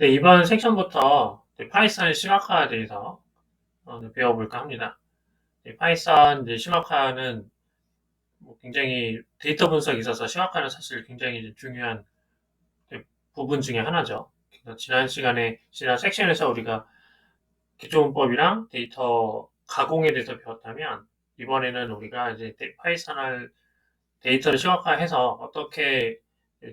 네, 이번 섹션부터 파이썬 시각화에 대해서 배워볼까 합니다. 파이썬 시각화는 굉장히 데이터 분석에 있어서 시각화는 사실 굉장히 중요한 부분 중에 하나죠. 그래서 지난 섹션에서 우리가 기초문법이랑 데이터 가공에 대해서 배웠다면, 이번에는 우리가 이제 파이썬을 데이터를 시각화해서 어떻게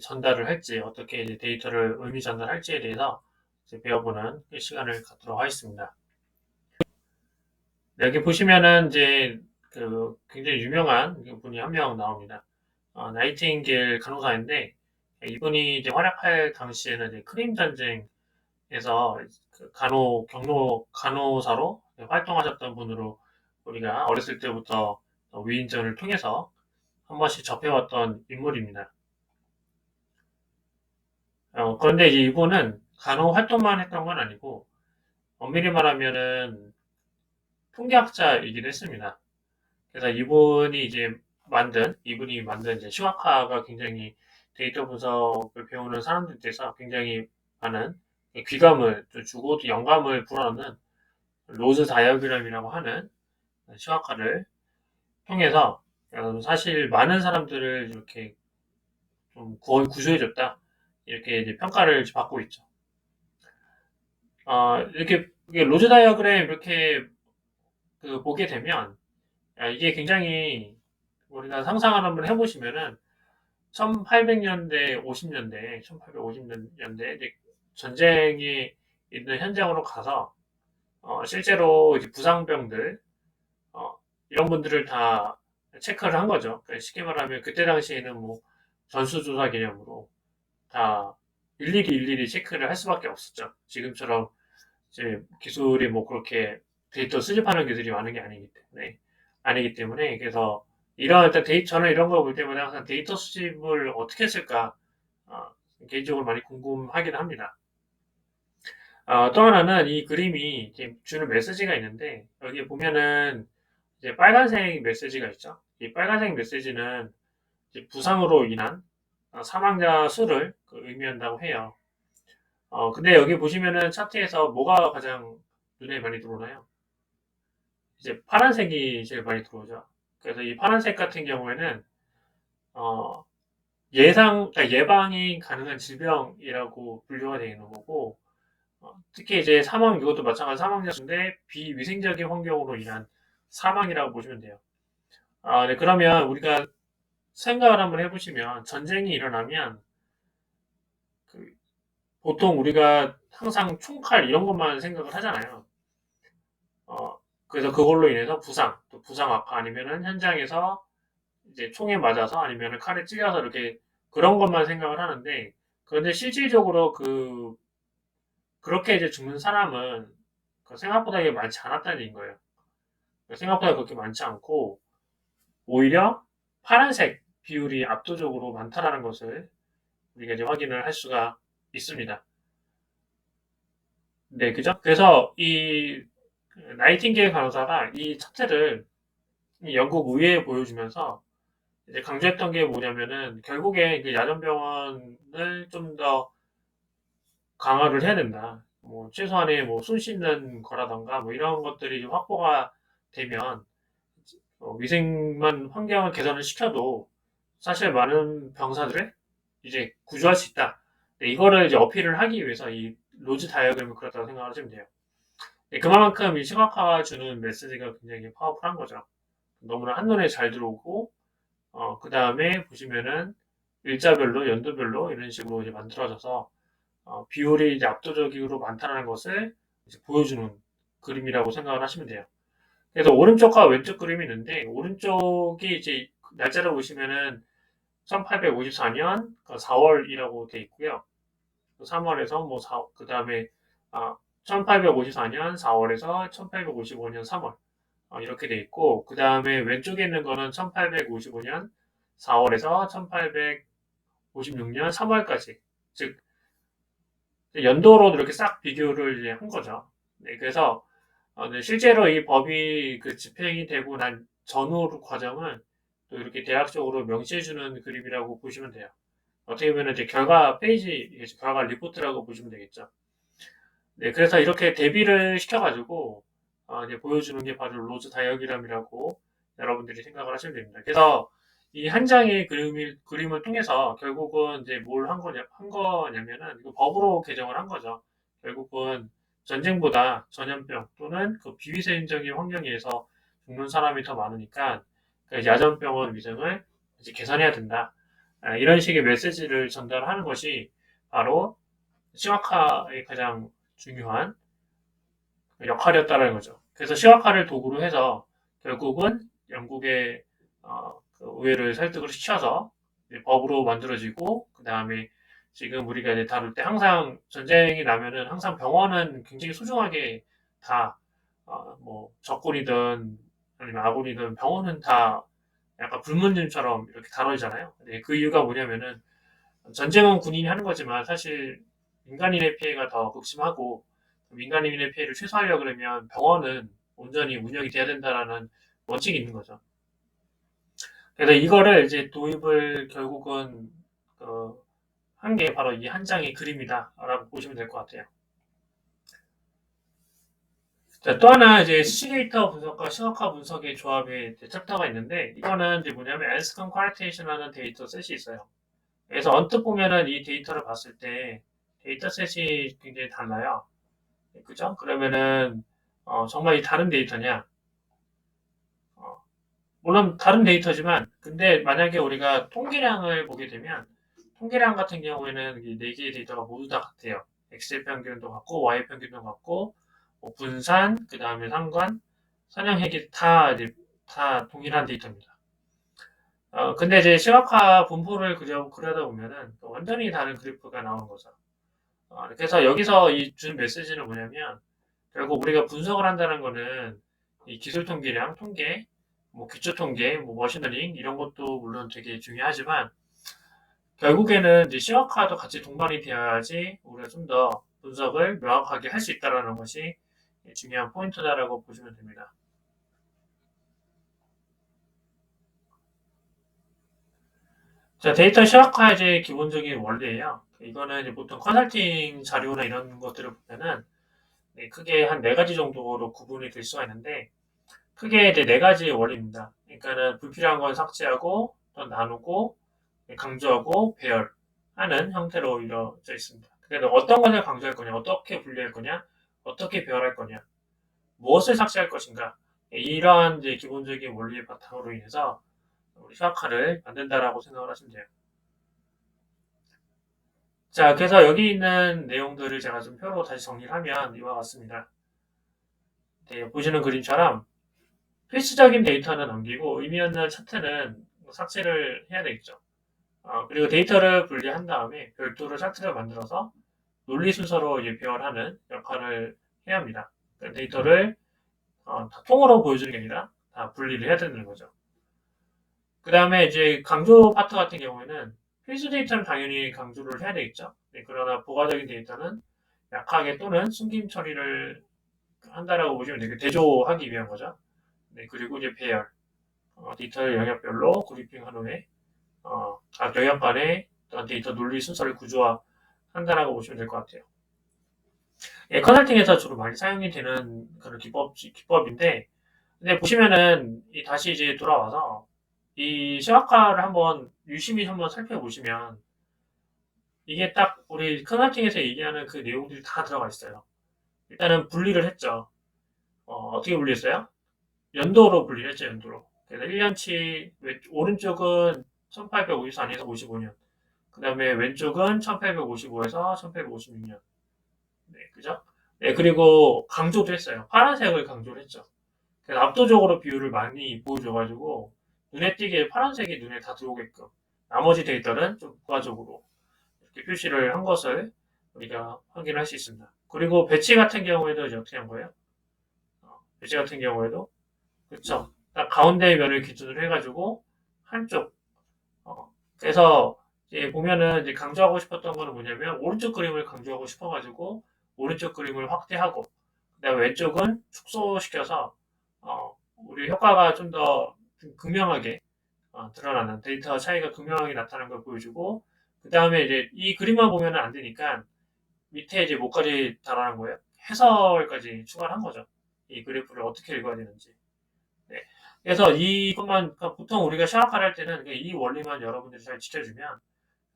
전달을 할지, 어떻게 이제 데이터를 의미 전달할지에 대해서 이제 배워보는 시간을 갖도록 하겠습니다. 여기 보시면은 이제 그 굉장히 유명한 분이 한 명 나옵니다. 나이팅게일 간호사인데, 이분이 이제 활약할 당시에는 이제 크림 전쟁에서 그 간호사로 활동하셨던 분으로 우리가 어렸을 때부터 위인전을 통해서 한 번씩 접해왔던 인물입니다. 그런데 이제 이분은 간호 활동만 했던 건 아니고, 엄밀히 말하면은 통계학자이기도 했습니다. 그래서 이분이 만든 이제 시각화가 굉장히 데이터 분석을 배우는 사람들께서 굉장히 많은 귀감을 또 주고 또 영감을 불어넣는 로즈 다이어그램이라고 하는 시각화를 통해서 사실 많은 사람들을 이렇게 좀 구조해줬다. 이렇게 이제 평가를 받고 있죠. 이게 로즈 다이어그램 이렇게 보게 되면, 이게 굉장히 우리가 상상을 한번 해보시면은 1800년대, 50년대, 1850년대 전쟁이 있는 현장으로 가서 실제로 이제 부상병들 이런 분들을 다 체크를 한 거죠. 그러니까 쉽게 말하면 그때 당시에는 뭐 전수조사 개념으로 다 일일이 체크를 할 수밖에 없었죠. 지금처럼 이제 기술이 뭐 그렇게 데이터 수집하는 기술이 많은 게 아니기 때문에 그래서 일단 저는 이런 거 볼 때마다 항상 데이터 수집을 어떻게 했을까 어, 개인적으로 많이 궁금하긴 합니다. 또 하나는 이 그림이 이제 주는 메시지가 있는데, 여기 보면은 이제 빨간색 메시지가 있죠. 이 빨간색 메시지는 이제 부상으로 인한 사망자 수를 의미한다고 해요. 근데 여기 보시면은 차트에서 뭐가 가장 눈에 많이 들어오나요? 이제 파란색이 제일 많이 들어오죠. 그래서 이 파란색 같은 경우에는 어, 그러니까 예방이 가능한 질병이라고 분류가 되어 있는 거고, 특히 이제 이것도 마찬가지 사망자 수인데 비위생적인 환경으로 인한 사망이라고 보시면 돼요. 네, 그러면 우리가 생각을 한번 해보시면 전쟁이 일어나면 그 보통 우리가 항상 총칼 이런 것만 생각을 하잖아요. 그래서 그걸로 인해서 또 부상 악화 아니면은 현장에서 이제 총에 맞아서 아니면은 칼에 찔려서 이렇게 그런 것만 생각을 하는데, 그런데 실질적으로 그렇게 이제 죽는 사람은 생각보다 이게 많지 않았다는 얘기인 거예요. 생각보다 그렇게 많지 않고 오히려 파란색 비율이 압도적으로 많다라는 것을 우리가 이제 확인을 할 수가 있습니다. 네, 그죠? 그래서 이 나이팅게일 간호사가 이 차트를 이 영국 의회에 보여주면서 이제 강조했던 게 뭐냐면은 결국에 그 야전병원을 좀 더 강화를 해야 된다. 뭐 최소한의 뭐 손 씻는 거라던가 뭐 이런 것들이 좀 확보가 되면 위생만 환경을 개선을 시켜도 사실 많은 병사들을 이제 구조할 수 있다. 네, 이거를 이제 어필을 하기 위해서 이 로즈 다이어그램을 그렸다고 생각을 하시면 돼요. 네, 그만큼 이 시각화가 주는 메시지가 굉장히 파워풀한 거죠. 너무나 한눈에 잘 들어오고, 그 다음에 보시면은 일자별로, 연도별로 이런 식으로 이제 만들어져서 비율이 이제 압도적으로 많다는 것을 이제 보여주는 그림이라고 생각을 하시면 돼요. 그래서 오른쪽과 왼쪽 그림이 있는데, 오른쪽이 이제 날짜를 보시면은 1854년 4월이라고 돼 있고요. 3월에서 그 다음에 1854년 4월에서 1855년 3월 이렇게 돼 있고, 그 다음에 왼쪽에 있는 거는 1855년 4월에서 1856년 3월까지, 즉 연도로 이렇게 싹 비교를 이제 한 거죠. 네, 그래서 네, 실제로 이 법이 집행이 되고 난 전후 과정은 또 이렇게 대략적으로 명시해주는 그림이라고 보시면 돼요. 어떻게 보면 이제 결과 리포트라고 보시면 되겠죠. 네, 그래서 이렇게 대비를 시켜가지고 이제 보여주는 게 바로 로즈 다이어그램이라고 여러분들이 생각을 하시면 됩니다. 그래서 이 한 장의 그림을 통해서 결국은 이제 뭘 한 거냐면은 이거 법으로 개정을 한 거죠. 결국은 전쟁보다 전염병 또는 그 비위생적인 환경에 서 죽는 사람이 더 많으니까 그 야전병원 위생을 이제 개선해야 된다. 이런 식의 메시지를 전달하는 것이 바로 시각화의 가장 중요한 역할이었다는 거죠. 그래서 시각화를 도구로 해서 결국은 영국의 그 의회를 설득을 시켜서 법으로 만들어지고 그 다음에 지금 우리가 이제 다룰 때 항상 전쟁이 나면은 항상 병원은 굉장히 소중하게 다 뭐 적군이든 아니면 아군이든 병원은 다 약간 불문율처럼 이렇게 다뤄지잖아요. 근데 그 이유가 뭐냐면은 전쟁은 군인이 하는 거지만 사실 민간인의 피해가 더 극심하고 민간인의 피해를 최소화하려고 그러면 병원은 온전히 운영이 돼야 된다라는 원칙이 있는 거죠. 그래서 이거를 이제 도입을 결국은 한 게 바로 이 한 장의 그림이다라고 보시면 될 것 같아요. 자, 또 하나 이제 시데이터 분석과 시각화 분석의 조합의 챕터가 있는데 이거는 이제 뭐냐면 앤스컨 쿼리테이션이라는 데이터 셋이 있어요. 그래서 언뜻 보면은 이 데이터를 봤을 때 데이터셋이 굉장히 달라요. 그죠? 그러면은 정말 이 다른 데이터냐? 어, 물론 다른 데이터지만 근데 만약에 우리가 통계량을 보게 되면 통계량 같은 경우에는 이 네 개의 데이터가 모두 다 같아요. X 평균도 같고 Y 평균도 같고 뭐 분산, 그 다음에 상관, 선형핵이 다 이제 다 동일한 데이터입니다. 근데 이제 시각화 분포를 그려다 보면은 완전히 다른 그래프가 나오는 거죠. 그래서 여기서 이 준 메시지는 뭐냐면 결국 우리가 분석을 한다는 거는 이 기술 통계량, 통계, 뭐 기초 통계, 뭐 머신러닝 이런 것도 물론 되게 중요하지만 결국에는 이제 시각화도 같이 동반이 되어야지 우리가 좀 더 분석을 명확하게 할 수 있다라는 것이 중요한 포인트다라고 보시면 됩니다. 자, 데이터 시각화 이제 기본적인 원리예요. 이거는 이제 보통 컨설팅 자료나 이런 것들을 보면은 크게 한 네 가지 정도로 구분이 될 수가 있는데 크게 이제 네 가지 원리입니다. 그러니까는 불필요한 건 삭제하고 또 나누고 강조하고 배열하는 형태로 이루어져 있습니다. 그래서 어떤 것을 강조할 거냐, 어떻게 분리할 거냐, 어떻게 배열할 거냐, 무엇을 삭제할 것인가 이러한 이제 기본적인 원리의 바탕으로 인해서 우리 시각화를 만든다라고 생각을 하시면 돼요. 자, 그래서 여기 있는 내용들을 제가 좀 표로 다시 정리를 하면 이와 같습니다. 네, 보시는 그림처럼 필수적인 데이터는 남기고 의미 없는 차트는 삭제를 해야 되겠죠. 그리고 데이터를 분리한 다음에 별도로 차트를 만들어서 논리 순서로 이제 배열하는 역할을 해야 합니다. 그러니까 데이터를 다 통으로 보여주는 게 아니라 다 분리를 해야 되는 거죠. 그 다음에 이제 강조 파트 같은 경우에는 필수 데이터는 당연히 강조를 해야 되겠죠. 네, 그러나 부가적인 데이터는 약하게 또는 숨김 처리를 한다라고 보시면 되게 대조하기 위한 거죠. 네, 그리고 이제 배열, 데이터를 영역별로 그리핑한 후에 각 영역 간의 어떤 데이터 논리 순서를 구조화한다라고 보시면 될 것 같아요. 예, 컨설팅에서 주로 많이 사용이 되는 그런 기법인데, 근데 보시면은 다시 이제 돌아와서 이 시각화를 한번 유심히 한번 살펴보시면 이게 딱 우리 컨설팅에서 얘기하는 그 내용들이 다 들어가 있어요. 일단은 분리를 했죠. 어떻게 분리했어요? 연도로 분리를 했죠, 연도로. 그래서 1년치, 오른쪽은 1854년에서 55년. 그 다음에 왼쪽은 1855에서 1856년. 네, 그죠? 네, 그리고 강조도 했어요. 파란색을 강조를 했죠. 그래서 압도적으로 비율을 많이 보여줘가지고 눈에 띄게 파란색이 눈에 다 들어오게끔 나머지 데이터는 좀 부가적으로 이렇게 표시를 한 것을 우리가 확인할 수 있습니다. 그리고 배치 같은 경우에도 이제 어떻게 한 거예요? 배치 같은 경우에도 그렇죠. 딱 가운데 면을 기준으로 해가지고 한쪽 그래서 이제 보면은 이제 강조하고 싶었던 거는 뭐냐면 오른쪽 그림을 강조하고 싶어가지고 오른쪽 그림을 확대하고 그다음에 왼쪽은 축소시켜서 우리 효과가 좀 더 극명하게 드러나는 데이터 차이가 극명하게 나타나는 걸 보여주고 그 다음에 이제 이 그림만 보면은 안 되니까 밑에 이제 뭐까지 달아난 거예요? 해설까지 추가한 거죠. 이 그래프를 어떻게 읽어야 되는지. 네. 그래서 이것만, 그러니까 보통 우리가 샤워카를 할 때는 이 원리만 여러분들이 잘 지켜주면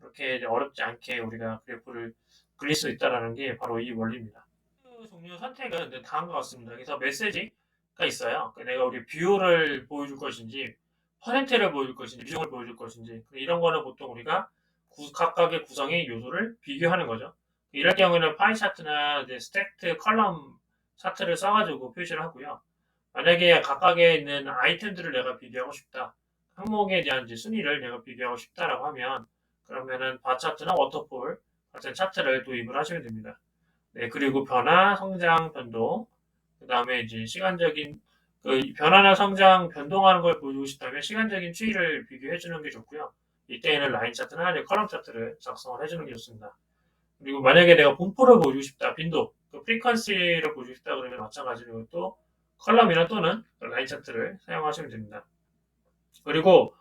이렇게 어렵지 않게 우리가 그래프를 그릴 수 있다라는 게 바로 이 원리입니다. 그 종류 선택은 다음과 같습니다. 그래서 메시지가 있어요. 내가 우리 뷰를 보여줄 것인지, 퍼센트를 보여줄 것인지, 비중을 보여줄 것인지, 이런 거는 보통 우리가 각각의 구성의 요소를 비교하는 거죠. 이럴 경우에는 파이 차트나 스택트 컬럼 차트를 써가지고 표시를 하고요. 만약에 각각에 있는 아이템들을 내가 비교하고 싶다. 항목에 대한 이제 순위를 내가 비교하고 싶다라고 하면, 그러면은 바 차트나 워터폴 같은 차트를 도입을 하시면 됩니다. 네, 그리고 변화, 성장, 변동, 그 다음에 이제 시간적인 그 변화나 성장, 변동하는 걸 보여주고 싶다면 시간적인 추이를 비교해 주는 게 좋고요. 이때에는 라인 차트나 이제 컬럼 차트를 작성을 해주는 게 좋습니다. 그리고 만약에 내가 분포를 보여주고 싶다, 빈도, 그 프리퀀시를 보여주고 싶다 그러면 마찬가지로 또 컬럼이나 또는 라인 차트를 사용하시면 됩니다. 그리고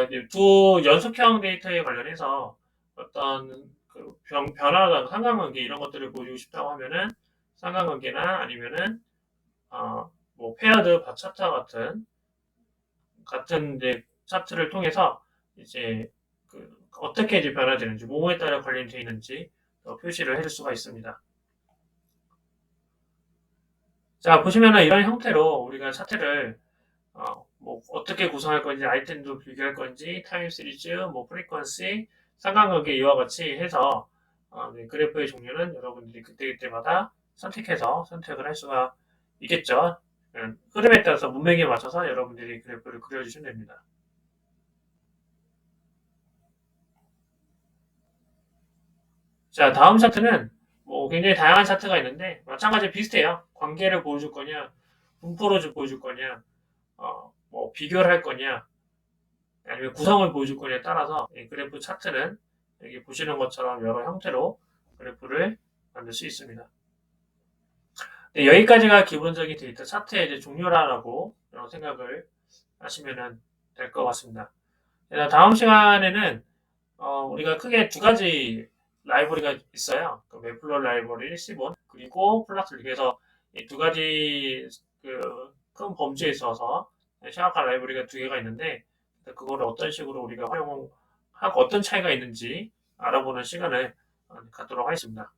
이제 두 연속형 데이터에 관련해서 어떤 그 변화나 상관관계 이런 것들을 보여주고 싶다고 하면은 상관관계나 아니면은 뭐 페어드 바 차트 같은 이제 차트를 통해서 이제 그 어떻게 이제 변화되는지 뭐에 따라 관련되어 있는지 표시를 해줄 수가 있습니다. 자 보시면은 이런 형태로 우리가 차트를 뭐 어떻게 구성할 건지 아이템도 비교할 건지 타임 시리즈 뭐 프리퀀시 상관관계 이와 같이 해서 네, 그래프의 종류는 여러분들이 그때그때마다 선택해서 선택을 할 수가 있겠죠. 흐름에 따라서 문맥에 맞춰서 여러분들이 그래프를 그려주시면 됩니다. 자 다음 차트는 뭐 굉장히 다양한 차트가 있는데 마찬가지 비슷해요. 관계를 보여줄 거냐 분포로 보여줄 거냐 뭐 비교를 할 거냐 아니면 구성을 보여줄 거냐에 따라서 이 그래프 차트는 여기 보시는 것처럼 여러 형태로 그래프를 만들 수 있습니다. 네, 여기까지가 기본적인 데이터 차트의 이제 종류라고 생각을 하시면 될 것 같습니다. 다음 시간에는 우리가 크게 두 가지 라이브러리가 있어요. 그 웹플로 라이브러리 10원 그리고 플라틀 그래서 이 두 가지 그 큰 범주에 있어서 샤워카 라이브러리가 두 개가 있는데 그거를 어떤 식으로 우리가 활용하고 어떤 차이가 있는지 알아보는 시간을 갖도록 하겠습니다.